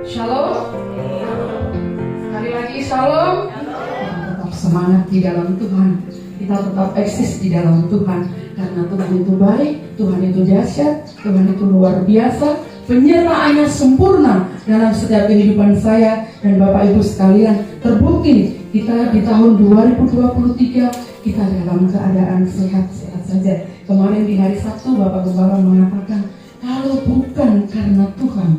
Shalom. Sekali lagi shalom. Kita tetap semangat di dalam Tuhan. Kita tetap eksis di dalam Tuhan. Karena Tuhan itu baik, Tuhan itu dahsyat, Tuhan itu luar biasa. Penyertaannya sempurna dalam setiap kehidupan saya dan Bapak Ibu sekalian. Terbukti kita di tahun 2023 kita dalam keadaan sehat-sehat saja. Kemarin di hari Sabtu Bapak Gembala mengatakan, kalau bukan karena Tuhan,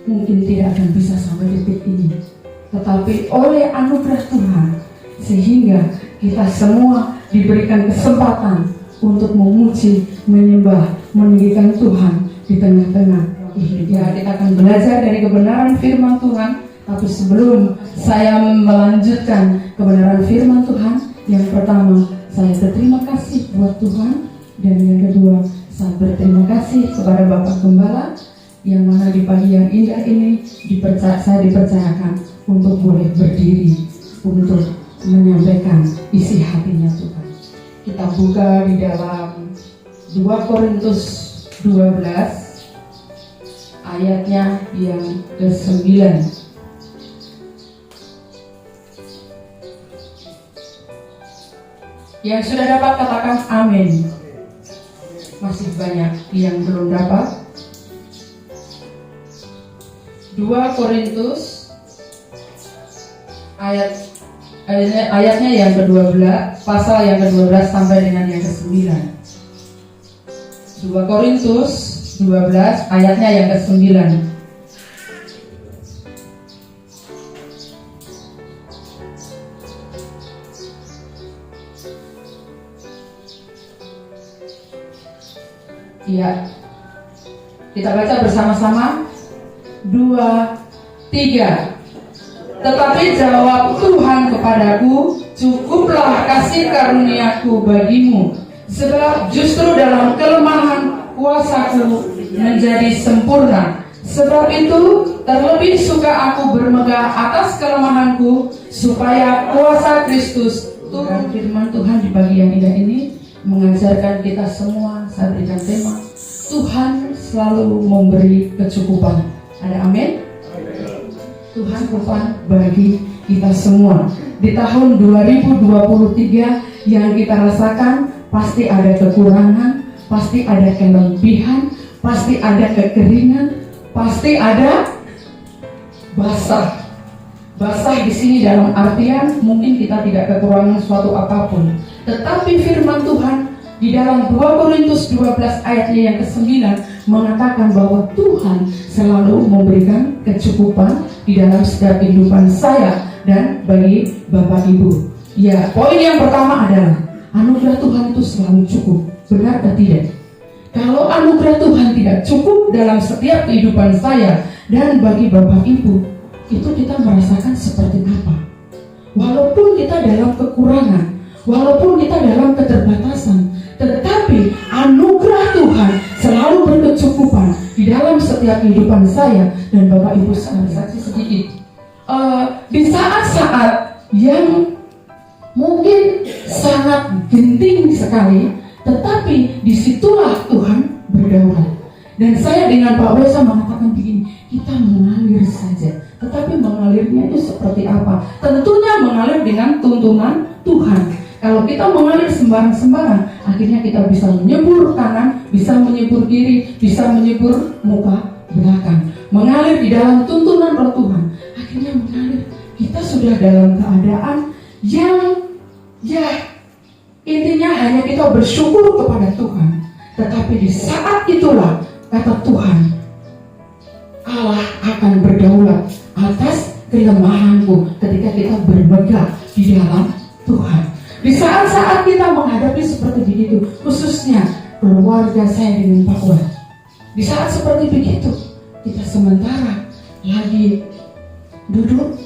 mungkin tidak akan bisa sampai detik ini. Tetapi oleh anugerah Tuhan, sehingga kita semua diberikan kesempatan untuk memuji, menyembah, meninggikan Tuhan di tengah-tengah hidup. Ya, kita akan belajar dari kebenaran firman Tuhan. Tapi sebelum saya melanjutkan kebenaran firman Tuhan, yang pertama saya berterima kasih buat Tuhan, dan yang kedua saya berterima kasih kepada Bapak Gembala yang mana di pagi yang indah ini saya dipercayakan untuk boleh berdiri untuk menyampaikan isi hatinya Tuhan. Kita buka di dalam 2 Korintus 12 ayatnya yang ke-9. Yang sudah dapat katakan amin. Masih banyak yang belum dapat. 2 Korintus ayatnya yang ke-12, pasal yang ke-12 sampai dengan yang ke-9. 2 Korintus 12 ayatnya yang ke-9. Iya. Kita baca bersama-sama. 2, 3. Tetapi jawab Tuhan kepadaku, cukuplah kasih karuniaku bagimu, sebab justru dalam kelemahan kuasaku menjadi sempurna. Sebab itu terlebih suka aku bermegah atas kelemahanku, supaya kuasa Kristus turun. Firman Tuhan di pagi yang indah ini mengajarkan kita semua. Saya berikan tema, Tuhan selalu memberi kecukupan. Ada amin? Tuhan cukupan bagi kita semua. Di tahun 2023 yang kita rasakan, pasti ada kekurangan, pasti ada kelebihan, pasti ada kekeringan, pasti ada basah. Basah di sini dalam artian mungkin kita tidak kekurangan suatu apapun. Tetapi firman Tuhan di dalam 2 Korintus 12 ayatnya yang ke-9 mengatakan bahwa Tuhan selalu memberikan kecukupan di dalam setiap kehidupan saya dan bagi Bapak Ibu. Ya, poin yang pertama adalah anugerah Tuhan itu selalu cukup. Benar atau tidak? Kalau anugerah Tuhan tidak cukup dalam setiap kehidupan saya dan bagi Bapak Ibu, itu kita merasakan seperti apa? Walaupun kita dalam kekurangan, walaupun kita dalam keterbatasan, tetapi anugerah Tuhan selalu berkecukupan di dalam setiap kehidupan saya dan Bapak Ibu sekalian. Saksi sedikit. Di saat-saat yang mungkin sangat genting sekali, tetapi disitulah Tuhan berdaulat. Dan saya dengan Pak Wesa mengatakan begini, kita mengalir saja. Tetapi mengalirnya itu seperti apa? Tentunya mengalir dengan tuntunan Tuhan. Kalau kita mengalir sembarang-sembarang, akhirnya kita bisa menyebur kanan, bisa menyebur kiri, bisa menyebur muka belakang. Mengalir di dalam tuntunan Roh Tuhan, akhirnya mengalir. Kita sudah dalam keadaan yang intinya hanya kita bersyukur kepada Tuhan. Tetapi di saat itulah kata Tuhan, Allah akan berdaulat atas kelemahanku ketika kita bermegah di dalam Tuhan. Di saat-saat kita menghadapi seperti begitu, khususnya keluarga saya dengan Pak Wan, di saat seperti begitu, kita sementara lagi duduk,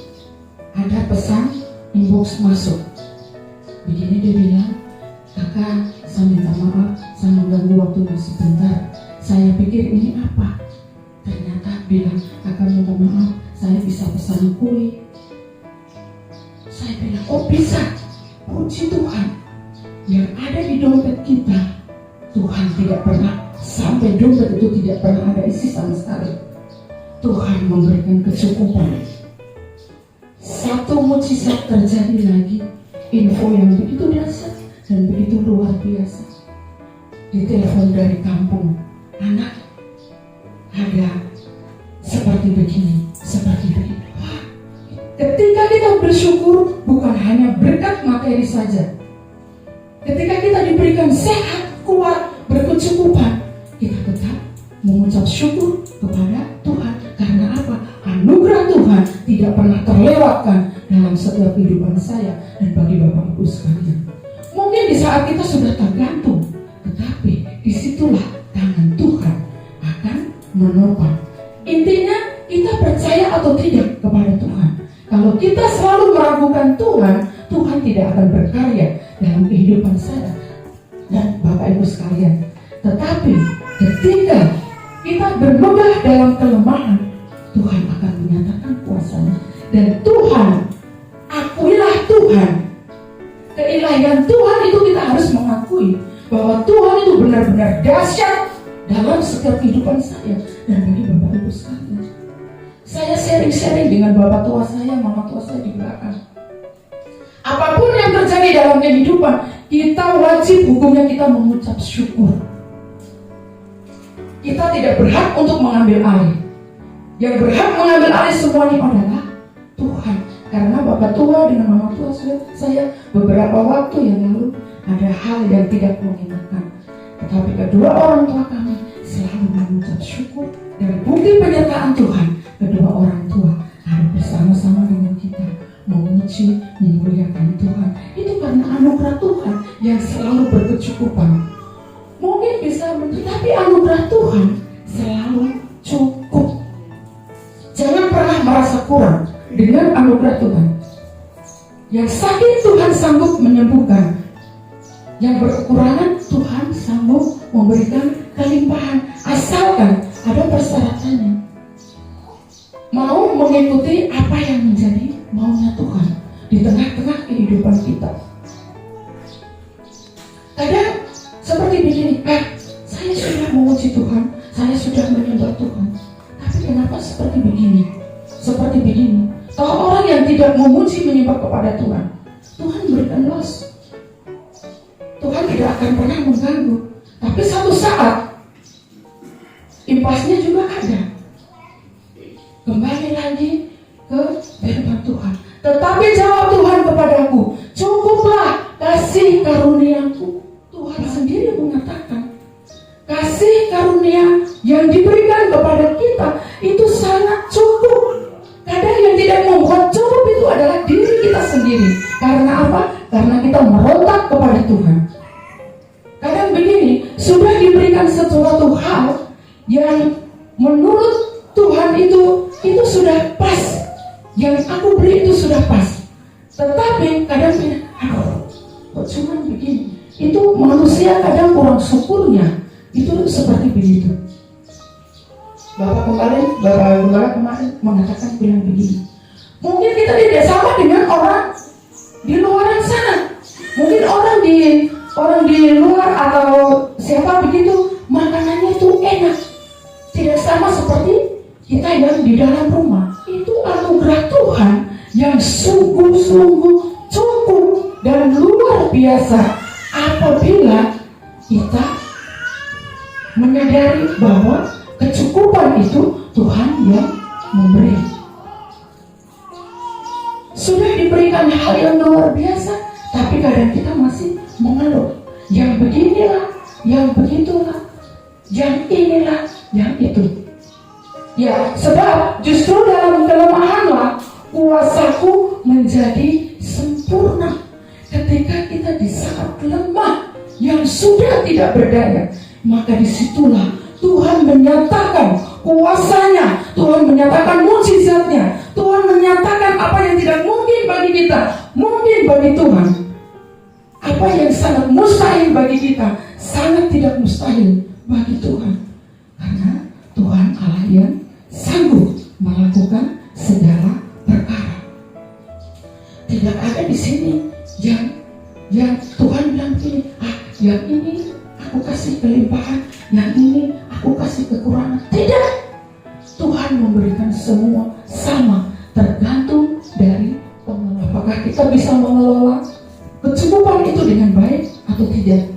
ada pesan inbox masuk. Begini dia bilang, kakak, saya minta maaf, saya mengganggu waktunya sebentar. Saya pikir ini apa? Ternyata bilang, kakak minta maaf, saya bisa pesan kue. Saya bilang, oh bisa. Puji Tuhan, yang ada di dompet kita, Tuhan tidak pernah sampai dompet itu tidak pernah ada isi sama sekali. Tuhan memberikan kecukupan. Satu mukjizat terjadi lagi, info yang begitu dahsyat dan begitu luar biasa. Ditelepon dari kampung, anak, ada seperti begini, seperti begini. Wah, ketika kita bersyukur, bukan hanya berkat materi saja. Ketika kita diberikan sehat, kuat, berkecukupan, kita tetap mengucap syukur kepada Tuhan. Karena apa? Anugerah Tuhan tidak pernah terlewatkan dalam setiap kehidupan saya dan bagi Bapak Ibu sekalian. Mungkin di saat kita sudah tergantung, tetapi disitulah tangan Tuhan akan menopang. Intinya kita percaya atau tidak kepada Tuhan. Kalau kita selalu meragukan Tuhan, Tuhan tidak akan berkarya dalam kehidupan saya dan Bapak Ibu sekalian. Tetapi ketika kita bermegah dalam kelemahan, Tuhan akan menyatakan kuasanya. Dan Tuhan, akuilah Tuhan. Keilahian Tuhan itu kita harus mengakui bahwa Tuhan itu benar-benar dahsyat dalam setiap kehidupan saya dan bagi Bapak Ibu sekalian. Saya sharing-sharing dengan Bapak tua saya, Mama tua saya di belakang. Apapun yang terjadi dalam kehidupan, kita wajib hukumnya kita mengucap syukur. Kita tidak berhak untuk mengambil alih. Yang berhak mengambil alih semuanya adalah Tuhan. Karena Bapak tua dengan Mama tua saya beberapa waktu yang lalu ada hal yang tidak mengenakan. Tetapi kedua orang tua kami selalu mengucap syukur dan bukti penyertaan Tuhan. Kedua orang tua harus bersama-sama dengan kita memuji, memuliakan Tuhan. Itu karena anugerah Tuhan yang selalu berkecukupan. Mungkin bisa tapi anugerah Tuhan selalu cukup. Jangan pernah merasa kurang dengan anugerah Tuhan. Yang sakit Tuhan sanggup menyembuhkan. Yang berkekurangan Tuhan sanggup memberikan kelimpahan. Asalkan ada persyaratannya. Mau mengikuti apa yang menjadi maunya Tuhan di tengah-tengah kehidupan kita. Kadang seperti begini, saya sudah memuji Tuhan, saya sudah menyembah Tuhan, tapi kenapa seperti begini? Seperti begini. Kalau orang yang tidak memuji menyembah kepada Tuhan, Tuhan berikan loss. Tuhan tidak akan pernah mengganggu. Tapi satu saat impasnya juga ada. Kembali lagi ke firman Tuhan. Tetapi jawab Tuhan kepadaku, cukuplah kasih karuniaku. Tuhan sendiri mengatakan, kasih karunia yang diberikan kepada kita itu sangat cukup. Kadang yang tidak membuat cukup itu adalah diri kita sendiri. Karena apa? Karena kita merontak kepada Tuhan. Kadang begini, sudah diberikan sesuatu hal yang menurut Tuhan itu sudah pas. Yang aku beri itu sudah pas. Tetapi kadang kok cuma begini. Itu manusia kadang kurang syukurnya. Itu seperti begitu. Bapak kemarin mengatakan bilang begini. Mungkin kita tidak sama dengan orang di luar sana. Mungkin orang di luar atau siapa begitu makanannya itu enak. Tidak sama seperti kita yang di dalam rumah. Itu anugerah Tuhan yang sungguh-sungguh cukup dan luar biasa apabila kita menyadari bahwa kecukupan itu Tuhan yang memberi. Sudah diberikan hal yang luar biasa, tapi kadang kita masih mengeluh. Yang beginilah, yang begitulah, yang inilah, yang itu. Ya, sebab justru dalam kelemahanlah kuasaku menjadi sempurna. Ketika kita di saat lemah yang sudah tidak berdaya, maka disitulah Tuhan menyatakan kuasanya, Tuhan menyatakan mukjizatnya, Tuhan menyatakan apa yang tidak mungkin bagi kita, mungkin bagi Tuhan. Apa yang sangat mustahil bagi kita, sangat tidak mustahil bagi Tuhan. Karena Tuhan Allah yang sanggup melakukan segala perkara. Tidak ada di sini yang Tuhan bilang begini, yang ini aku kasih kelimpahan, yang ini aku kasih kekurangan. Tidak. Tuhan memberikan semua sama, tergantung dari pengelola. Apakah kita bisa mengelola kecukupan itu dengan baik atau tidak?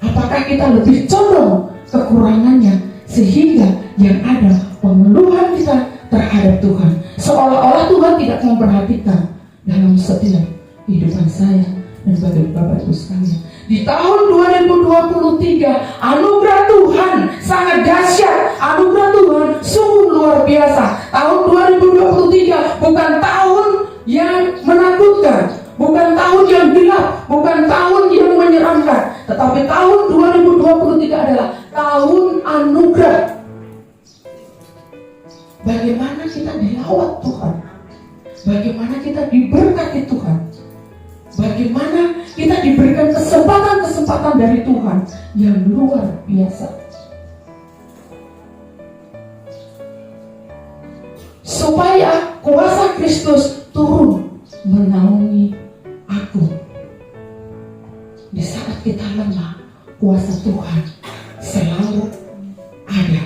Apakah kita lebih condong kekurangannya sehingga yang ada pengeluhan kita terhadap Tuhan, seolah-olah Tuhan tidak memperhatikan dalam setiap kehidupan saya dan bagi Bapak Ibu sekalian. Di tahun 2023 anugerah Tuhan sangat dahsyat, anugerah Tuhan sungguh luar biasa. Tahun 2023 bukan tahun yang menakutkan, bukan tahun yang gelap, bukan tahun yang menyeramkan, tetapi tahun 2023 adalah tahun anugerah. Bagaimana kita dilawat Tuhan, bagaimana kita diberkati Tuhan, bagaimana kita diberikan kesempatan-kesempatan dari Tuhan yang luar biasa. Supaya kuasa Kristus turun menaungi aku. Di saat kita lemah, kuasa Tuhan selalu ada.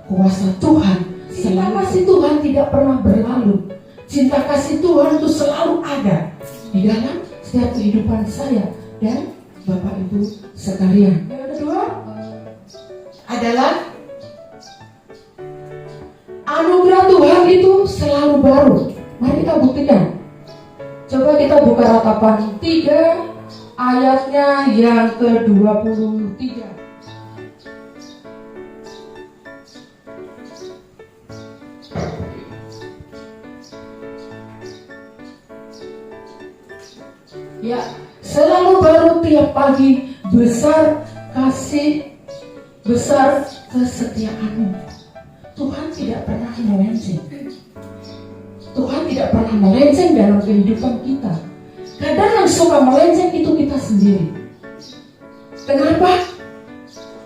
Kuasa Tuhan, cinta kasih Tuhan tidak pernah berlalu. Cinta kasih Tuhan itu selalu ada di dalam setiap kehidupan saya dan Bapak Ibu sekalian. Yang kedua adalah anugerah Tuhan itu selalu baru. Mari kita buktikan. Coba kita buka Ratapan 3 ayatnya yang ke-23. Ya, selalu baru tiap pagi, besar kasih, besar kesetiaanmu. Tuhan tidak pernah melenceng. Tuhan tidak pernah melenceng dalam kehidupan kita. Kadang yang suka melenceng itu kita sendiri. Kenapa?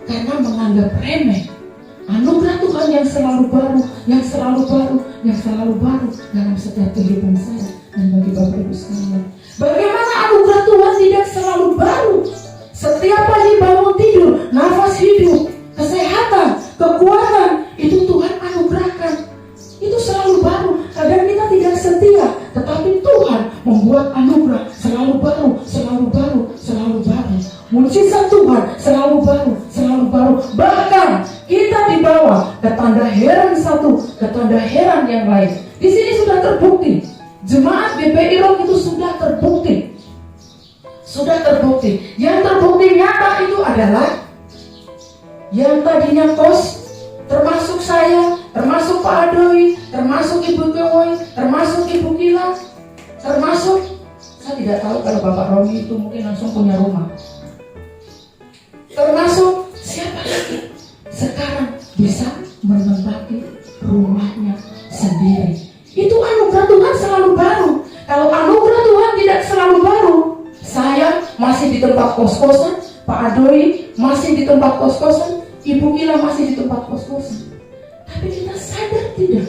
Karena menganggap remeh anugerah Tuhan yang selalu baru, yang selalu baru, yang selalu baru dalam setiap kehidupan saya dan bagi Bapak Ibu sekalian. Bagaimana anugerah Tuhan tidak selalu baru? Setiap pagi bangun tidur, nafas hidup, kesehatan, kekuatan, itu Tuhan anugerahkan. Itu selalu baru. Kadang kita tidak setia, tetapi Tuhan membuat anugerah selalu baru, selalu baru, selalu baru. Mujizat Tuhan selalu baru, selalu baru. Bahkan kita dibawa ke tanda heran satu, ke tanda heran yang lain. Di sini sudah terbukti. Jemaat GPI Rock itu sudah terbukti. Sudah terbukti. Yang terbukti nyata itu adalah yang tadinya kos, termasuk saya, termasuk Pak Adoi, termasuk Ibu Kewoi, termasuk Ibu Kila, termasuk, saya tidak tahu kalau Bapak Romi itu mungkin langsung punya rumah. Termasuk siapa lagi? Sekarang bisa menempati rumahnya sendiri. Itu anugerah Tuhan selalu baru. Kalau anugerah Tuhan tidak selalu baru, saya masih di tempat kos-kosan, Pak Adoi masih di tempat kos-kosan, Ibu Kila masih di tempat kos-kosan. Tapi kita sadar tidak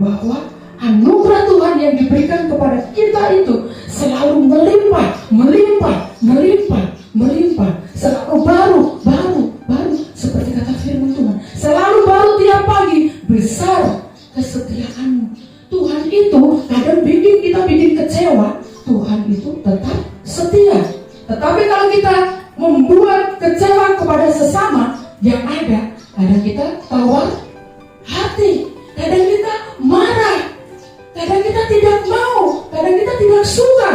bahwa anugerah Tuhan yang diberikan kepada kita itu selalu melimpah, melimpah, melimpah, melimpah. Selalu baru, baru, baru. Seperti kata firman Tuhan, selalu baru tiap pagi. Besar kesetiaanmu. Tuhan itu kadang bikin kecewa. Tuhan itu tetap setia. Tetapi kalau kita membuat kecewa kepada sesama, yang ada, kadang kita tawar hati, kadang kita marah, kadang kita tidak mau, kadang kita tidak suka,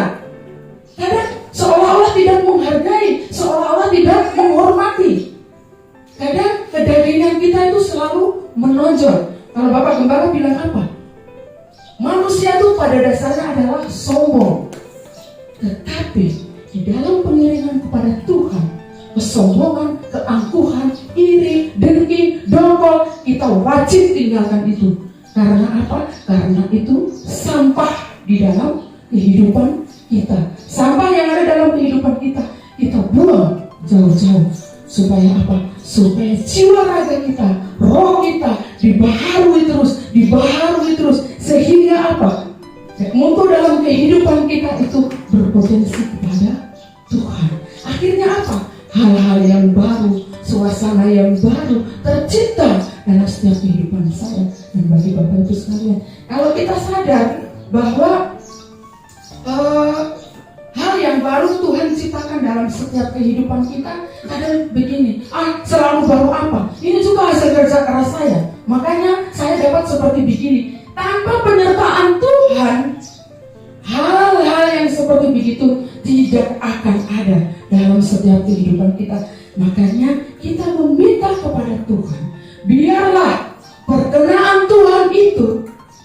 kadang seolah-olah tidak menghargai, seolah-olah tidak menghormati. Kadang kedagingan kita itu selalu menonjol. Kalau Bapak Gembala bilang apa? Manusia itu pada dasarnya adalah sombong. Tetapi di dalam pengiringan kepada Tuhan, kesombongan, keangkuhan, iri, dengki, dongkol, kita wajib tinggalkan itu. Karena apa? Karena itu sampah di dalam kehidupan kita. Sampah yang ada dalam kehidupan kita, kita buang jauh-jauh. Supaya apa? Supaya jiwa raga kita, roh kita dibaharui terus, sehingga apa? Mutu dalam kehidupan kita itu berpotensi kepada Tuhan. Akhirnya apa? Hal-hal yang baru, suasana yang baru tercipta dalam setiap kehidupan saya dan bagi Bapak Ibu sekalian. Kalau kita sadar bahwa hal yang baru Tuhan ciptakan dalam setiap kehidupan kita, kadang begini, selalu baru apa? Ini juga hasil kerja keras saya, makanya saya dapat seperti begini. Tanpa penyertaan Tuhan, hal-hal yang seperti begitu tidak akan ada dalam setiap kehidupan kita. Makanya kita meminta kepada Tuhan, biarlah perkenaan Tuhan itu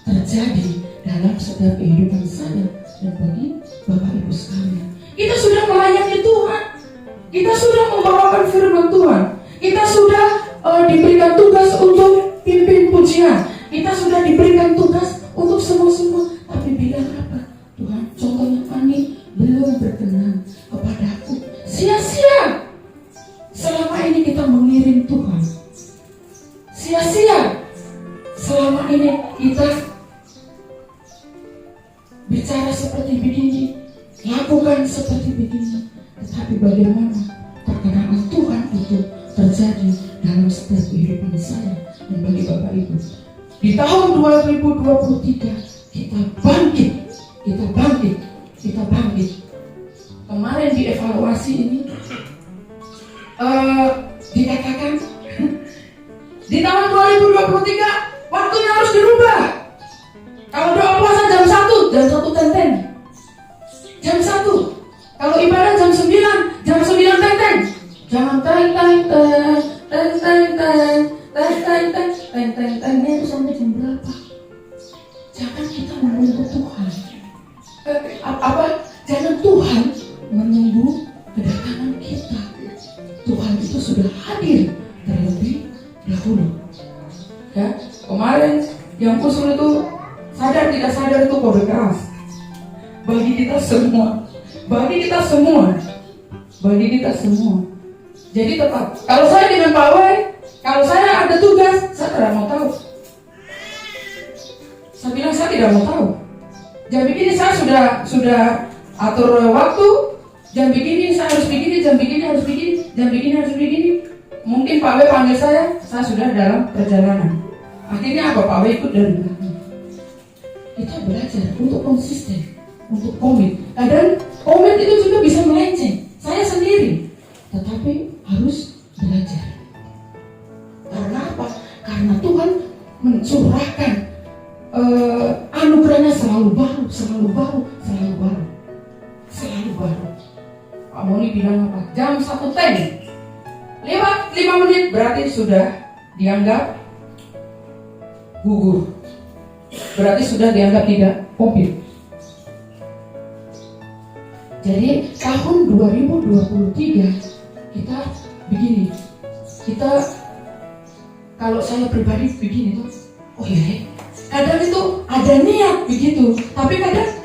terjadi dalam setiap kehidupan saya dan bagi Bapak Ibu sekalian. Kita sudah melayani Tuhan, kita sudah membawakan firman Tuhan, kita sudah diberikan tugas untuk pimpin pujian, kita sudah diberikan tugas untuk semua. Tapi bila apa? Tuhan, contohnya Ani belum berkenan kepadaku, sia-sia. Selama ini kita mengiring Tuhan, sia-sia. Selama ini kita bicara seperti begini, lakukan seperti begini. Tetapi bagaimana perkenaan Tuhan itu terjadi dalam setiap kehidupan saya dan bagi Bapak Ibu. Di tahun 2023 kita bangkit. Kemarin di evaluasi ini dikatakan di tahun 2023 waktunya harus dirubah. Kalau doa puasa jam 1 tenten. Jam 1. Kalau ibadah jam 9 tenten. Jangan teng itu sampai jam berapa? Jangan kita menunggu Tuhan. Jangan Tuhan menunggu kedatangan kita. Tuhan itu sudah hadir terlebih dahulu. Ya, kemarin yang usul itu sadar tidak sadar itu kode keras bagi kita semua. Jadi tetap, kalau saya dengan pawai, kalau saya ada tugas, saya tidak mau tahu. Saya bilang saya tidak mau tahu. Jam begini saya sudah atur waktu. Jam begini saya harus begini, jam begini harus begini. Mungkin Pak W panggil saya sudah dalam perjalanan. Akhirnya apa? Pak W ikut dari belakang. Kita belajar untuk konsisten, untuk komit. Kadang komit itu juga bisa melenceng. Saya sendiri, tetapi harus belajar. Karena apa? Karena Tuhan mencurahkan anugerahnya selalu baru. Pak Moni bilang apa? Jam 1 teng lewat 5 menit berarti sudah dianggap gugur, berarti sudah dianggap tidak komplit. Jadi tahun 2023 kita begini, kita kalau saya pribadi begini tuh, kadang itu ada niat begitu, tapi kadang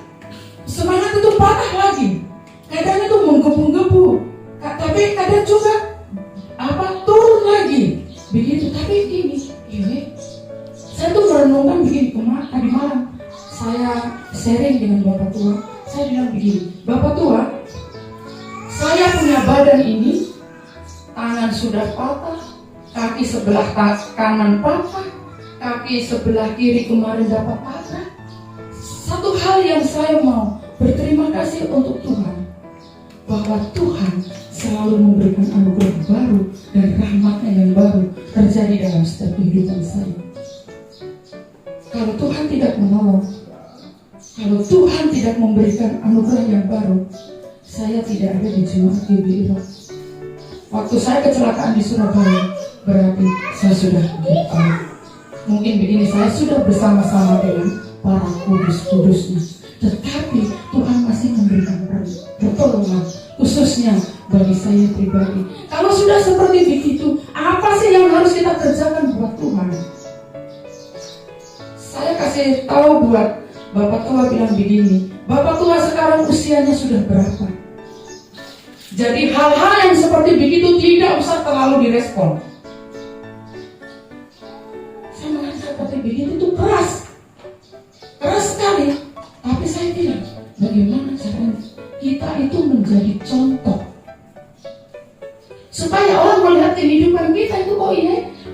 semangat itu patah lagi, kadang itu menggebu-gebu, tapi kadang juga turun lagi begitu. Tapi gini, saya tuh merenungkan begini. Tadi malam saya sharing dengan Bapak Tua, saya bilang begini, Bapak Tua, saya punya badan ini, tangan sudah patah, kaki sebelah kanan patah, kaki sebelah kiri kemarin dapat patah. Satu hal yang saya mau berterima kasih untuk Tuhan, bahwa Tuhan selalu memberikan anugerah baru dan rahmatnya yang baru terjadi dalam setiap kehidupan saya. Kalau Tuhan tidak menolong, kalau Tuhan tidak memberikan anugerah yang baru, saya tidak ada di jemaat GBI. Waktu saya kecelakaan di Surabaya, berarti saya sudah give up. Mungkin begini, saya sudah bersama-sama dengan para kudus-kudusnya, tetapi Tuhan masih memberikan pertolongan, khususnya bagi saya pribadi. Kalau sudah seperti begitu, apa sih yang harus kita kerjakan buat Tuhan? Saya kasih tahu buat Bapak Tua, bilang begini, Bapak Tua sekarang usianya sudah berapa? Jadi hal-hal yang seperti begitu tidak usah terlalu direspon. Saya merasa seperti begitu itu keras sekali. Tapi saya bilang, bagaimana caranya kita itu menjadi contoh, supaya orang melihat kehidupan kita itu,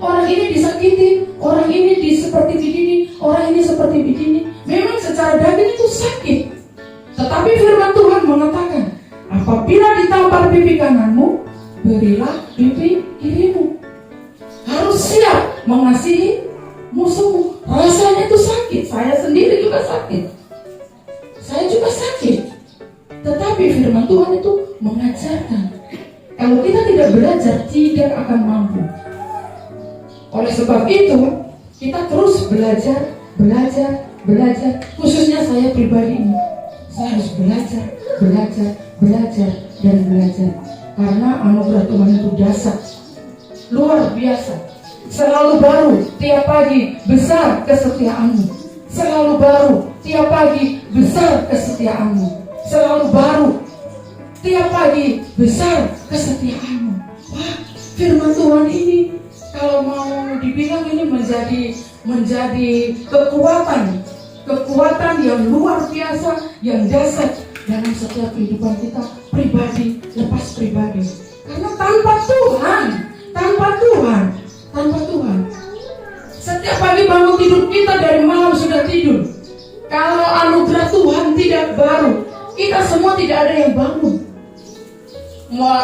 orang ini ini disakiti, orang ini seperti begini, orang ini seperti begini. Memang secara daging itu sakit. Tetapi firman Tuhan mengatakan, apabila ditampar pipi kananmu, berilah pipi kirimu. Harus siap mengasihi musuhmu. Rasanya itu sakit. Saya sendiri juga sakit. Saya juga sakit. Tetapi firman Tuhan itu mengajarkan, kalau kita tidak belajar, tidak akan mampu. Oleh sebab itu, kita terus belajar. Khususnya saya pribadi ini, saya harus belajar, dan belajar. Karena anugerah Tuhan itu dasar, luar biasa, selalu baru tiap pagi, besar kesetiaanmu. Selalu baru tiap pagi, besar kesetiaanmu. Selalu baru tiap pagi, besar kesetiaanmu. Wah, firman Tuhan ini kalau mau dibilang ini menjadi kekuatan yang luar biasa, yang dasar dalam setiap kehidupan kita pribadi, lepas pribadi. Karena tanpa Tuhan, setiap pagi bangun tidur kita dari malam sudah tidur. Kalau anugerah Tuhan tidak baru, kita semua tidak ada yang bangun.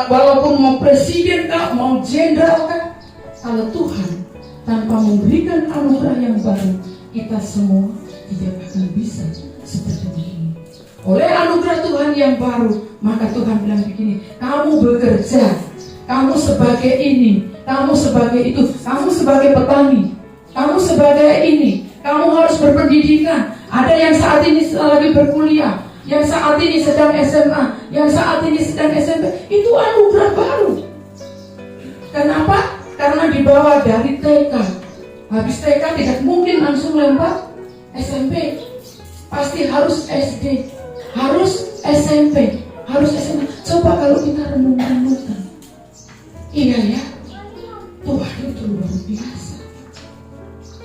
Walaupun mau presiden kah, mau jenderal kah, kalau Tuhan tanpa memberikan anugerah yang baru, kita semua tidak akan bisa seperti ini. Oleh anugerah Tuhan yang baru, maka Tuhan bilang begini, kamu bekerja, kamu sebagai ini, kamu sebagai itu, kamu sebagai petani, kamu sebagai ini, kamu harus berpendidikan. Ada yang saat ini lagi berkuliah, yang saat ini sedang SMA, yang saat ini sedang SMP. Itu anugerah baru. Kenapa? Karena dibawa dari TK. Habis TK tidak mungkin langsung lempar SMP. Pasti harus SD, harus SMP, harus SMA. Coba kalau kita renung-renungkan. Iya ya, Tuhan itu luar biasa.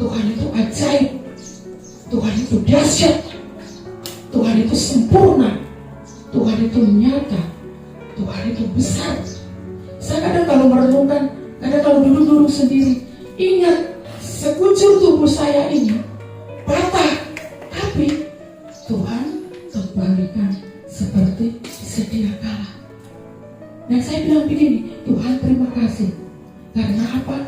Tuhan itu ajaib. Tuhan itu dahsyat. Tuhan itu sempurna. Tuhan itu nyata. Tuhan itu besar. Saya kadang kalau merenungkan, kadang kalau duduk-duduk sendiri, ingat sekujur tubuh saya ini patah, tapi Tuhan kembalikan seperti sedia kala. Dan saya bilang begini, Tuhan terima kasih. Karena apa?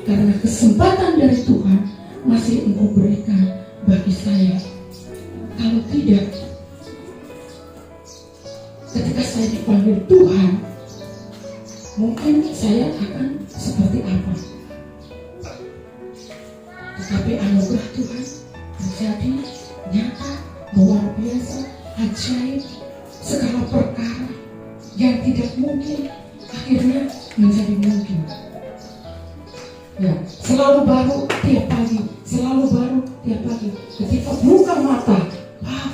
Karena kesempatan dari Tuhan masih Engkau berikan bagi saya. Kalau tidak, ketika saya dipanggil Tuhan, mungkin saya akan seperti apa. Tetapi anugerah Tuhan terjadi nyata, luar biasa, ajaib, segala perkara yang tidak mungkin akhirnya menjadi mungkin. Ya, selalu baru tiap pagi, selalu baru tiap pagi. Ketika buka mata, wow,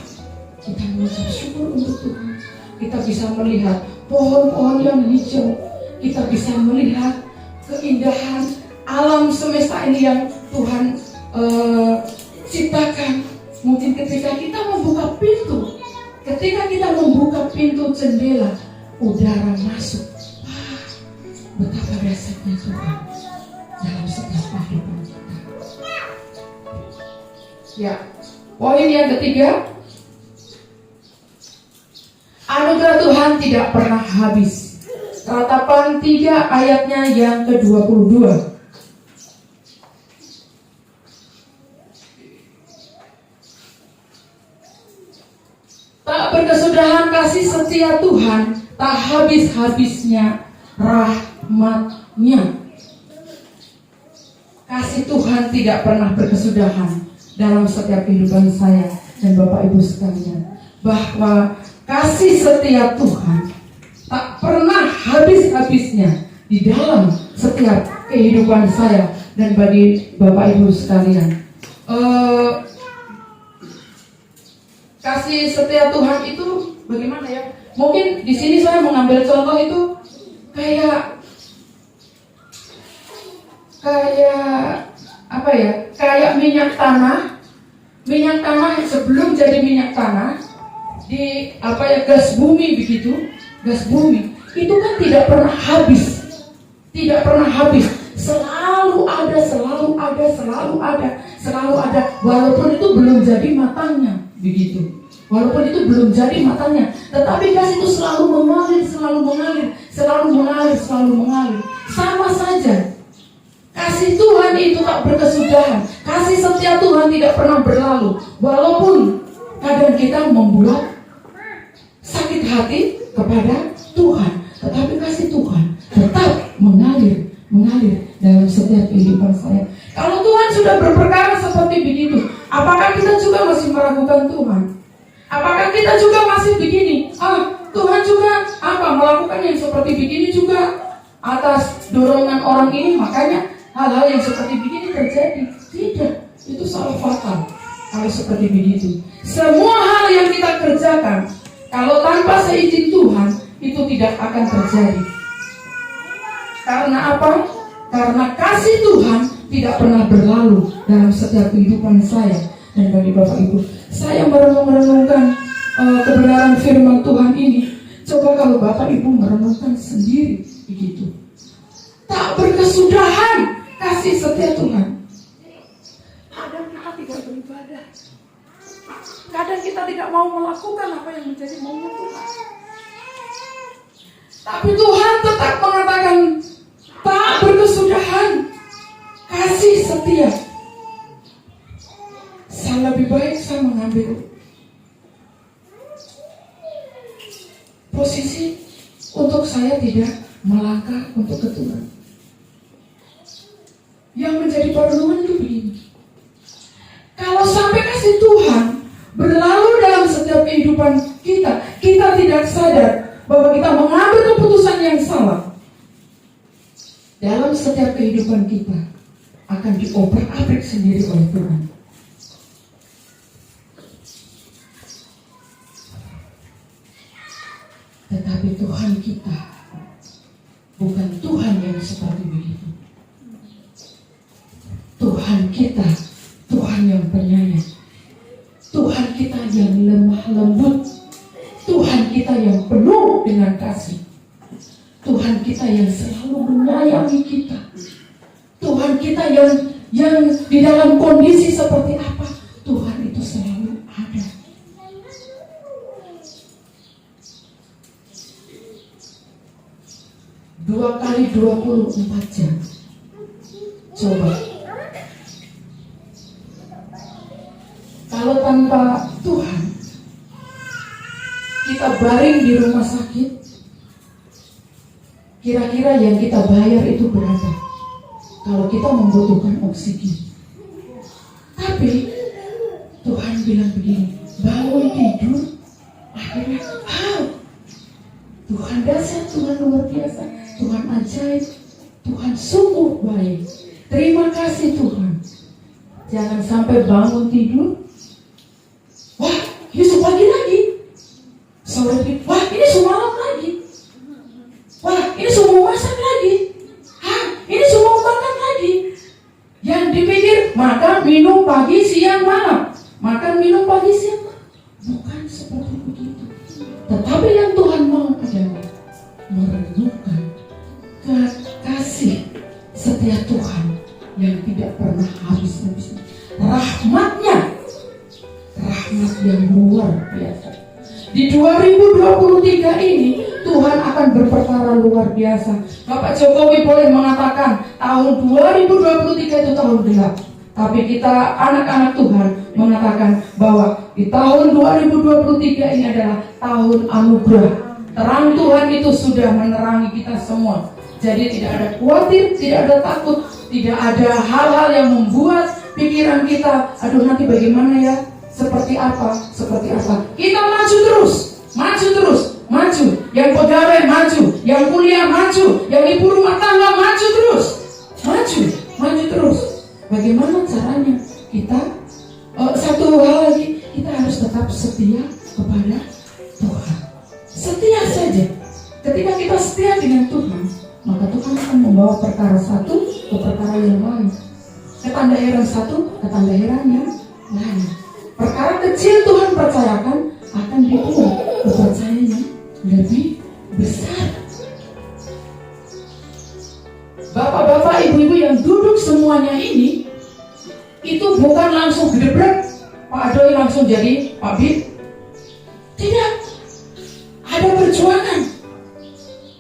kita mengucap syukur untuk Tuhan. Kita bisa melihat pohon-pohon yang hijau, kita bisa melihat keindahan alam semesta ini yang Tuhan ciptakan. Mungkin ketika kita membuka pintu jendela, udara masuk. Wah, betapa dahsyatnya Tuhan dalam setiap kehidupan kita. Ya, poin yang ketiga, anugerah Tuhan tidak pernah habis. Ratapan 3 ayatnya yang ke-22. Tak berkesudahan kasih setia Tuhan, tak habis-habisnya rahmat-Nya. Kasih Tuhan tidak pernah berkesudahan dalam setiap kehidupan saya dan Bapak Ibu sekalian. Bahwa kasih setia Tuhan tak pernah habis-habisnya di dalam setiap kehidupan saya dan bagi Bapak Ibu sekalian. Kasih setia Tuhan itu bagaimana ya? Mungkin di sini saya mengambil contoh itu kayak apa ya? Kayak minyak tanah. Minyak tanah sebelum jadi minyak tanah di gas bumi begitu, gas bumi itu kan tidak pernah habis, selalu selalu ada, walaupun itu belum jadi matangnya, begitu. Walaupun itu belum jadi matangnya, tetapi kasih itu selalu mengalir. Sama saja, kasih Tuhan itu tak berkesudahan. Kasih setia Tuhan tidak pernah berlalu. Walaupun kadang kita membuat sakit hati kepada Tuhan, tetapi kasih Tuhan tetap mengalir dalam setiap kehidupan saya. Kalau Tuhan sudah berperkara seperti begitu, apakah kita juga masih meragukan Tuhan? Apakah kita juga masih begini? Tuhan juga melakukan yang seperti begini juga atas dorongan orang ini, makanya hal-hal yang seperti begini terjadi. Tidak, itu salah fatal kalau seperti begitu. Semua hal yang kita kerjakan, kalau tanpa seizin Tuhan, itu tidak akan terjadi. Karena apa? Karena kasih Tuhan tidak pernah berlalu dalam setiap kehidupan saya. Dan bagi Bapak Ibu, saya merenungkan kebenaran firman Tuhan ini. Coba kalau Bapak Ibu merenungkan sendiri begitu. Tak berkesudahan kasih setia Tuhan. Kadang kita tidak beribadah. Kadang kita tidak mau melakukan apa yang menjadi maunya Tuhan. Tapi Tuhan tetap mengatakan tak berkesudahan kasih setia. Saya lebih baik saya mengambil posisi untuk saya tidak melangkah untuk ke Tuhan. Yang menjadi perenungan itu begini. Kalau sampai kasih Tuhan berlalu dalam setiap kehidupan kita, kita tidak sadar bahwa kita mengambil keputusan yang salah. Dalam setiap kehidupan kita akan diobrak-abrik sendiri oleh Tuhan. Tetapi Tuhan kita bukan Tuhan yang seperti begitu. Tuhan kita, Tuhan yang penyayang. Tuhan kita yang lemah lembut. Tuhan kita yang penuh dengan kasih. Tuhan kita yang selalu menyayangi kita. Tuhan kita yang di dalam kondisi seperti apa, Tuhan itu selalu ada. Dua kali 24 jam. Coba. Kalau tanpa Tuhan, kita baring di rumah sakit, kira-kira yang kita bayar itu berapa? Kalau kita membutuhkan oksigen. Tapi Tuhan bilang begini, bangun tidur, akhirnya Tuhan dasar, Tuhan luar biasa, Tuhan ajaib, Tuhan sungguh baik. Terima kasih Tuhan. Jangan sampai bangun tidur, wah ini pagi lagi, sore wah ini semalam lagi, wah ini semua masak lagi, ini semua makan lagi. Yang dipikir makan minum pagi siang malam, makan minum pagi siang malam. Bukan seperti begitu. Tetapi yang Tuhan mau adalah merenungkan kasih setia Tuhan yang tidak pernah habis-habisnya. Rahmat yang luar biasa. Di 2023 ini Tuhan akan berperkara luar biasa. Bapak Jokowi boleh mengatakan tahun 2023 itu tahun gelap, tapi kita anak-anak Tuhan mengatakan bahwa di tahun 2023 ini adalah tahun anugerah. Terang Tuhan itu sudah menerangi kita semua. Jadi tidak ada khawatir, tidak ada takut, tidak ada hal-hal yang membuat pikiran kita, aduh nanti bagaimana ya, seperti apa. Kita maju terus. Yang pegawai maju, yang kuliah maju, yang ibu rumah tangga maju terus. Bagaimana caranya? Kita satu hal lagi, kita harus tetap setia kepada Tuhan. Setia saja. Ketika kita setia dengan Tuhan, maka Tuhan akan membawa perkara satu ke perkara yang lain. Ketanda heran satu, ketanda heran yang lain. Perkara kecil Tuhan percayakan akan dibuat kepercayaan yang lebih besar. Bapak-bapak, ibu-ibu yang yang duduk semuanya ini itu bukan langsung gedebrek Pak Adoy langsung jadi Pak Bib. Tidak. Ada perjuangan.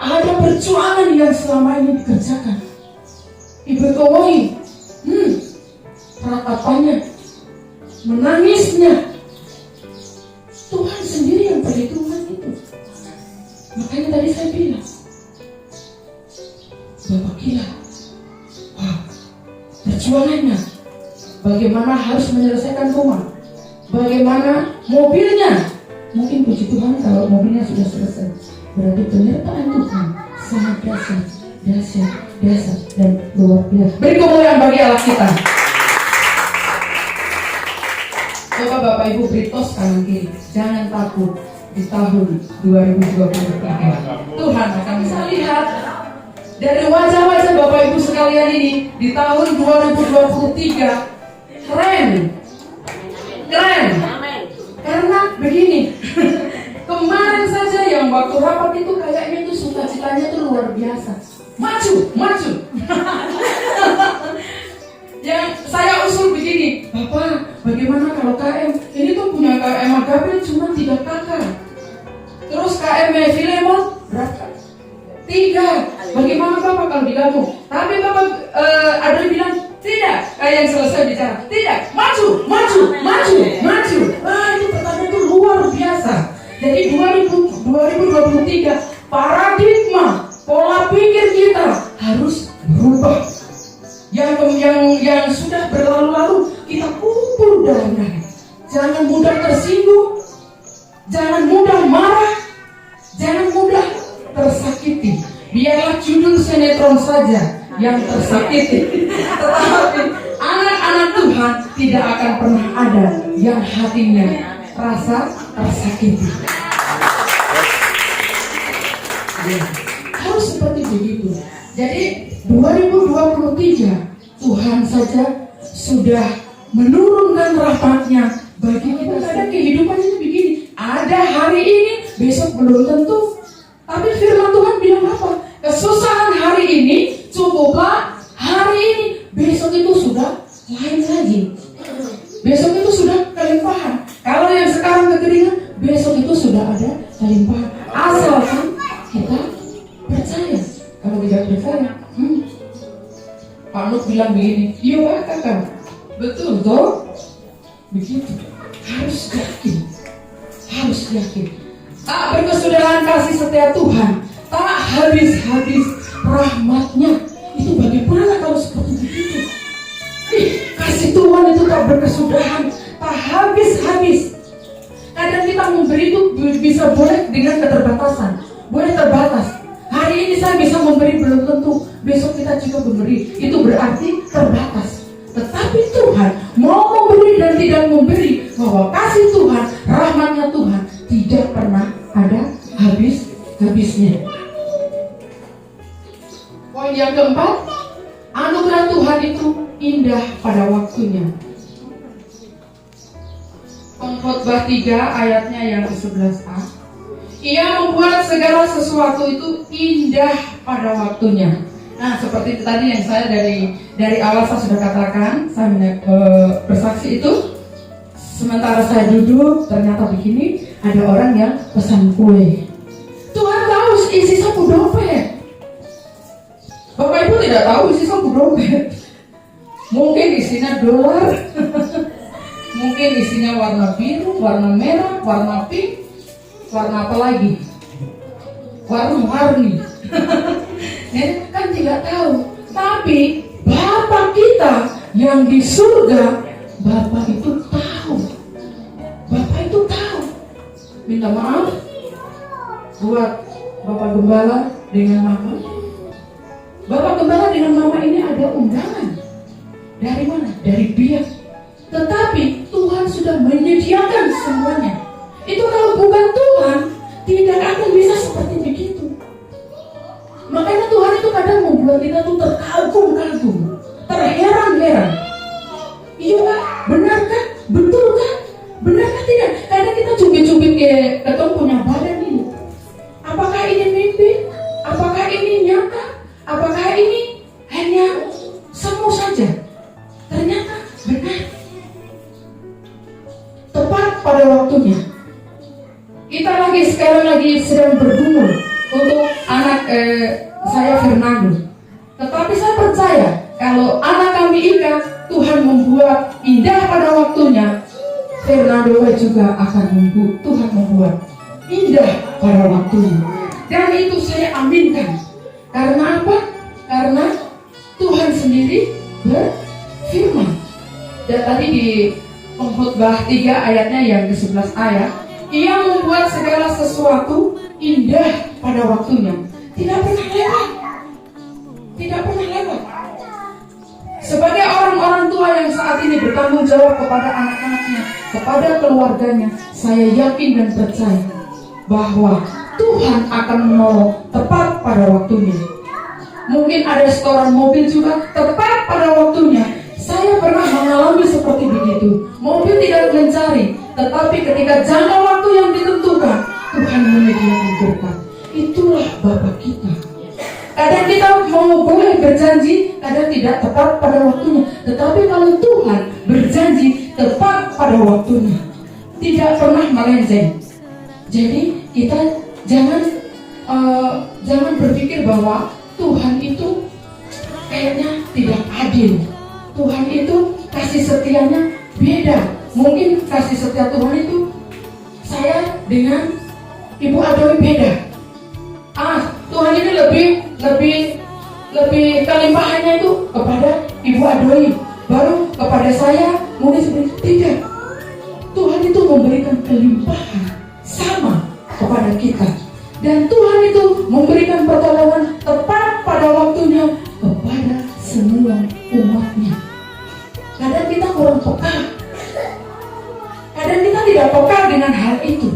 Ada perjuangan yang selama ini dikerjakan. Ibu Kowohi, ratapannya, menangisnya, Tuhan sendiri yang perhitungan itu. Makanya tadi saya bilang, Bapak kira, wow, perjuangannya, bagaimana harus menyelesaikan rumah, bagaimana mobilnya. Mungkin puji Tuhan kalau mobilnya sudah selesai, berarti penyertaan Tuhan sangat dahsyat dan luar biasa. Beri kemuliaan bagi Allah kita. Coba Bapak Ibu beri tos kanan kiri, jangan takut di tahun 2023. Tuhan akan bisa lihat dari wajah-wajah Bapak Ibu sekalian ini di tahun 2023 keren. Karena begini, kemarin saja yang waktu rapat itu kayaknya itu sukacitanya itu luar biasa. Maju. Yang saya usul begini, Bapak, bagaimana kalau KM? Ini tuh punya KM Agape cuma 3 kakak. Terus KM Filemon berapa? 3. Bagaimana Bapak kalau digabung? Tapi Bapak ada yang bilang tidak. Yang selesai bicara, tidak. Maju. Itu pertanyaan itu luar biasa. Jadi 2023 paradigma pola pikir kita harus berubah. Yang sudah berlalu-lalu kita kumpul dalam dada. Jangan mudah tersinggung, jangan mudah marah, jangan mudah tersakiti. Biarlah judul sinetron saja yang tersakiti. Tetapi anak-anak Tuhan tidak akan pernah ada yang hatinya rasa tersakiti. Harus seperti begitu. Jadi 2023 Tuhan saja sudah menurunkan rahmat-Nya bagi kita. Kadang kehidupan itu begini, ada hari ini, besok belum tentu. Tapi firman Tuhan bilang apa? Kesusahan hari ini cukuplah hari ini, besok itu sudah lain lagi. Besok itu sudah kelimpahan. Kalau yang sekarang kekeringan, besok itu sudah ada kelimpahan. Asalkan kita percaya. Kalau tidak percaya, Pak Nuk bilang begini, iya kakak, betul toh? Begitu. Harus yakin. Tak berkesudahan kasih setia Tuhan, tak habis-habis rahmat-Nya. Itu bagaimana kalau seperti begitu? Kasih Tuhan itu tak berkesudahan, tak habis-habis. Kadang kita memberi itu bisa boleh dengan keterbatasan, boleh terbatas. Hari ini saya bisa memberi belum tentu, besok kita juga memberi. Itu berarti terbatas. Tetapi Tuhan mau memberi dan tidak memberi, bahwa kasih Tuhan, rahmat-Nya Tuhan tidak pernah ada habis-habisnya. Poin yang keempat, anugerah Tuhan itu indah pada waktunya. Pengkhotbah 3 ayatnya yang ke-11a. Ia membuat segala sesuatu itu indah pada waktunya. Nah, seperti tadi yang saya dari awal saya sudah katakan, saya bersaksi itu. Sementara saya duduk, ternyata begini, ada orang yang pesan kue. Tuhan tahu isi saku dompet. Bapak Ibu tidak tahu isi saku dompet. Mungkin isinya dolar, mungkin isinya warna biru, warna merah, warna pink, warna apa lagi? Warna-warni. Kan tidak tahu. Tapi Bapa kita yang di surga, Bapa itu tahu. Bapa itu tahu. Minta maaf buat Bapak Gembala dengan Mama. Bapak Gembala dengan Mama ini ada undangan. Dari mana? Dari biak. Tetapi Tuhan sudah menyediakan semuanya. Itu kalau bukan Tuhan, tidak akan bisa seperti begitu. Makanya Tuhan itu kadang membuat kita tuh terkagum-kagum, terheran-heran. Iya kan? Benar kan? Betul kan? Benar kan tidak? Kadang kita cubit-cubit ketemu punya badan ini. Apakah ini mimpi? Apakah ini nyata? Apakah ini hanya pada waktunya. Kita sekarang lagi sedang bergumul untuk anak saya Fernando. Tetapi saya percaya kalau anak kami Ika, Tuhan membuat indah pada waktunya, Fernando juga akan Tuhan membuat indah pada waktunya. Dan itu saya aminkan. Karena apa? Karena Tuhan sendiri berfirman. Dan tadi di Pengkhotbah 3 ayatnya yang ke-11 ayat, Ia membuat segala sesuatu indah pada waktunya. Tidak pernah lewat. Tidak pernah lewat. Sebagai orang-orang tua yang saat ini bertanggung jawab kepada anak-anaknya, kepada keluarganya, saya yakin dan percaya bahwa Tuhan akan menolong tepat pada waktunya. Mungkin ada setoran mobil juga tepat pada waktunya. Saya pernah mengalami seperti begitu. Mobil tidak mencari, tetapi ketika jangka waktu yang ditentukan, Tuhan menyediakan berkat. Itulah Bapa kita. Kadang kita mau boleh berjanji, kadang tidak tepat pada waktunya. Tetapi kalau Tuhan berjanji tepat pada waktunya, tidak pernah melenceng. Jadi kita jangan berpikir bahwa Tuhan itu kayaknya tidak adil. Tuhan itu kasih setianya beda. Mungkin kasih setia Tuhan itu saya dengan Ibu Adoy beda. Tuhan ini lebih kelimpahannya itu kepada Ibu Adoy, baru kepada saya mungkin seperti tidak. Tuhan itu memberikan kelimpahan sama kepada kita, dan Tuhan itu memberikan pertolongan tepat pada waktunya kepada semua umatnya. Kadang kita kurang peka, kadang kita tidak peka dengan hal itu.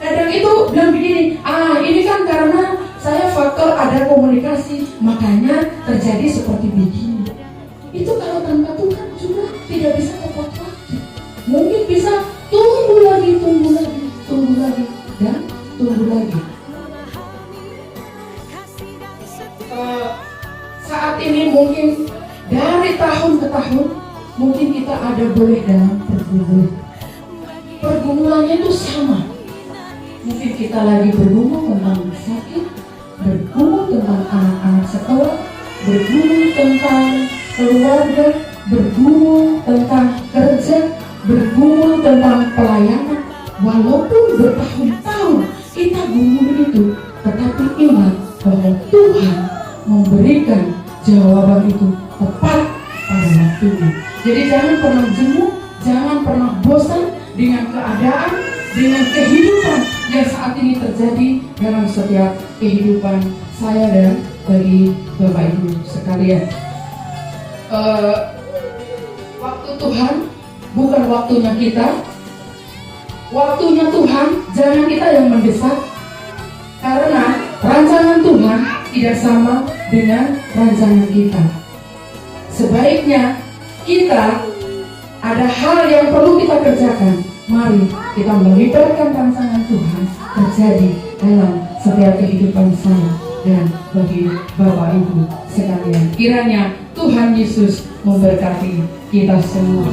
Kadang itu bilang begini, ini kan karena saya faktor ada komunikasi, makanya terjadi seperti begini. Itu kalau tanpa Tuhan juga tidak bisa tepat waktu. Mungkin bisa tunggu lagi, dan tunggu lagi. Saat ini mungkin dari tahun ke tahun, mungkin kita ada boleh dalam pergumulan. Pergumulannya itu sama. Mungkin kita lagi bergumul tentang sakit, bergumul tentang anak-anak sekolah, bergumul tentang keluarga, bergumul tentang kerja, bergumul tentang pelayanan. Walaupun bertahun-tahun kita gumul itu, tetapi ingat bahwa Tuhan memberikan jawaban itu tepat pada waktunya. Jadi jangan pernah jenuh, jangan pernah bosan dengan keadaan, dengan kehidupan yang saat ini terjadi dalam setiap kehidupan saya dan bagi Bapak Ibu sekalian. Waktu Tuhan bukan waktunya kita. Waktunya Tuhan, jangan kita yang mendesak. Karena rancangan Tuhan tidak sama dengan rancangan kita. Sebaiknya kita ada hal yang perlu kita kerjakan. Mari kita melibatkan rancangan Tuhan terjadi dalam setiap kehidupan saya dan bagi Bapak Ibu sekalian. Kiranya Tuhan Yesus memberkati kita semua.